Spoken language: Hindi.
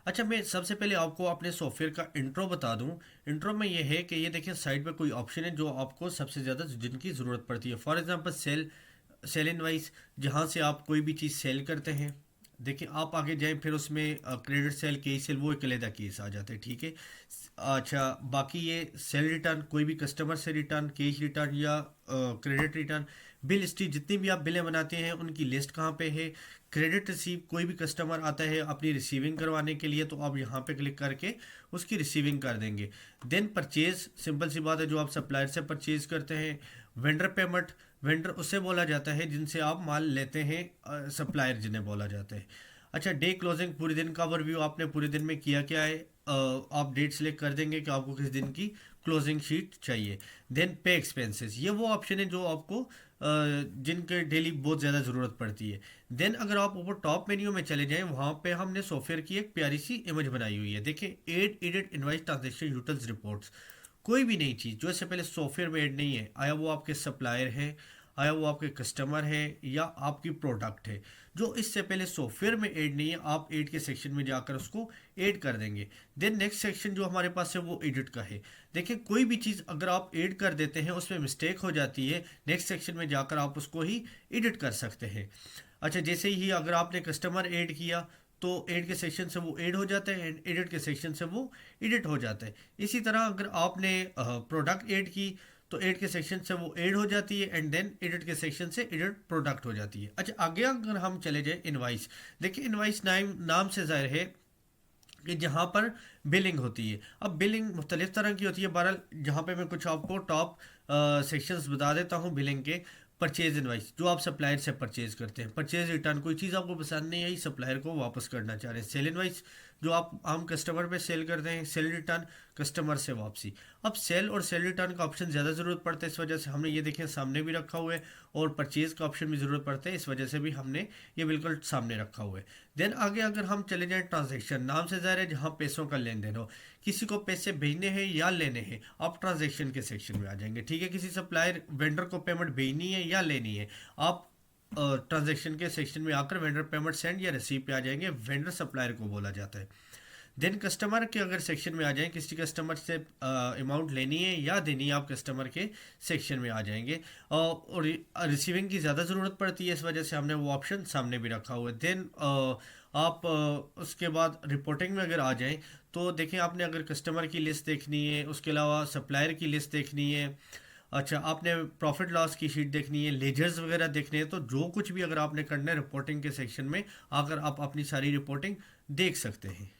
अच्छा, मैं सबसे पहले आपको अपने सॉफ्टवेयर का इंट्रो बता दूं। इंट्रो में ये है कि ये देखिए साइड पे कोई ऑप्शन है जो आपको सबसे ज़्यादा जिनकी ज़रूरत पड़ती है। For example sale, sale invoice, जहां से आप कोई भी चीज़ सेल करते हैं। देखिए आप आगे जाएं फिर उसमें क्रेडिट सेल, के सेल, वो एक अलहदा केस आ जाते हैं, ठीक है। अच्छा, बाकी ये सेल रिटर्न, कोई भी कस्टमर से रिटर्न, कैश रिटर्न या क्रेडिट रिटर्न, बिल हिस्ट्री, जितनी भी आप बिलें बनाते हैं उनकी लिस्ट कहाँ पे है। क्रेडिट रिसीव, कोई भी कस्टमर आता है अपनी रिसीविंग करवाने के लिए तो आप यहाँ पे क्लिक करके उसकी रिसीविंग कर देंगे। देन परचेज, सिंपल सी बात है, जो आप सप्लायर से परचेज करते हैं। वेंडर पेमेंट, वेंडर उससे बोला जाता है जिनसे आप माल लेते हैं, सप्लायर जिन्हें बोला जाता है। अच्छा, डे क्लोजिंग, पूरे दिन का ओवरव्यू, आपने पूरे दिन में किया क्या है। आप डेट सेलेक्ट कर देंगे कि आपको किस दिन की क्लोजिंग शीट चाहिए। देन पे एक्सपेंसेस, ये वो ऑप्शन है जो आपको जिनके डेली बहुत ज़्यादा ज़रूरत पड़ती है। देन अगर आप ऊपर टॉप मेन्यू में चले जाएं, वहाँ पे हमने सॉफ्टवेयर की एक प्यारी सी इमेज बनाई हुई है। देखिए, add edit invoice transaction utils reports, कोई भी नई चीज़ जो इससे पहले सॉफ्टवेयर में ऐड नहीं है, आया वो आपके सप्लायर है, आया वो आपके कस्टमर है, या आपकी प्रोडक्ट है, जो इससे पहले सॉफ्टवेयर में ऐड नहीं है, आप ऐड के सेक्शन में जाकर उसको ऐड कर देंगे। देन नेक्स्ट सेक्शन जो हमारे पास है वो एडिट का है। देखिए, कोई भी चीज़ अगर आप ऐड कर देते हैं उसमें मिस्टेक हो जाती है, नेक्स्ट सेक्शन में जाकर आप उसको ही एडिट कर सकते हैं। अच्छा, जैसे ही अगर आपने कस्टमर ऐड किया तो ऐड के सेक्शन से वो ऐड हो जाता है एंड एडिट के सेक्शन से वो एडिट हो जाता है। इसी तरह अगर आपने प्रोडक्ट ऐड की तो ऐड के सेक्शन से वो ऐड हो जाती है एंड देन एडिट के सेक्शन से एडिट प्रोडक्ट हो जाती है। अच्छा, आगे अगर हम चले जाए इनवाइस, देखिए इनवाइस नाम नाम से जाहिर है कि जहाँ पर बिलिंग होती है। अब बिलिंग मुख्तलिफ तरह की होती है, बहरहाल जहाँ पे मैं कुछ आपको टॉप सेक्शंस बता देता हूँ बिलिंग के। परचेज इनवाइस, जो आप सप्लायर से परचेज करते हैं। परचेज रिटर्न, कोई चीज़ आपको पसंद नहीं आई, सप्लायर को वापस करना चाह रहे हैं। सेल इनवाइस, जो आप आम कस्टमर पे सेल करते हैं। सेल रिटर्न, कस्टमर से वापसी। अब सेल और सेल रिटर्न का ऑप्शन ज़्यादा ज़रूरत पड़ता है, इस वजह से हमने ये देखें सामने भी रखा हुआ है, और परचेज का ऑप्शन भी ज़रूरत पड़ता है, इस वजह से भी हमने ये बिल्कुल सामने रखा हुआ है। देन आगे अगर हम चले जाएं ट्रांजेक्शन, नाम से ज़ाहिर है जहाँ पैसों का लेन देन हो, किसी को पैसे भेजने हैं या लेने हैं, आप ट्रांजेक्शन के सेक्शन में आ जाएंगे, ठीक है। किसी सप्लायर वेंडर को पेमेंट भेजनी है या लेनी है, आप ट्रांजेक्शन के सेक्शन में आकर वेंडर पेमेंट सेंड या रिसीव पे आ जाएंगे, वेंडर सप्लायर को बोला जाता है। देन कस्टमर के अगर सेक्शन में आ जाएं, किसी कस्टमर से अमाउंट लेनी है या देनी है, आप कस्टमर के सेक्शन में आ जाएंगे। और रिसीविंग की ज़्यादा ज़रूरत पड़ती है, इस वजह से हमने वो ऑप्शन सामने भी रखा हुआ है। देन आप उसके बाद रिपोर्टिंग में अगर आ जाएं तो देखें, आपने अगर कस्टमर की लिस्ट देखनी है, उसके अलावा सप्लायर की लिस्ट देखनी है। अच्छा, आपने प्रॉफिट लॉस की शीट देखनी है, लेजर्स वगैरह देखने हैं, तो जो कुछ भी अगर आपने करना है रिपोर्टिंग के सेक्शन में आकर आप अपनी सारी रिपोर्टिंग देख सकते हैं।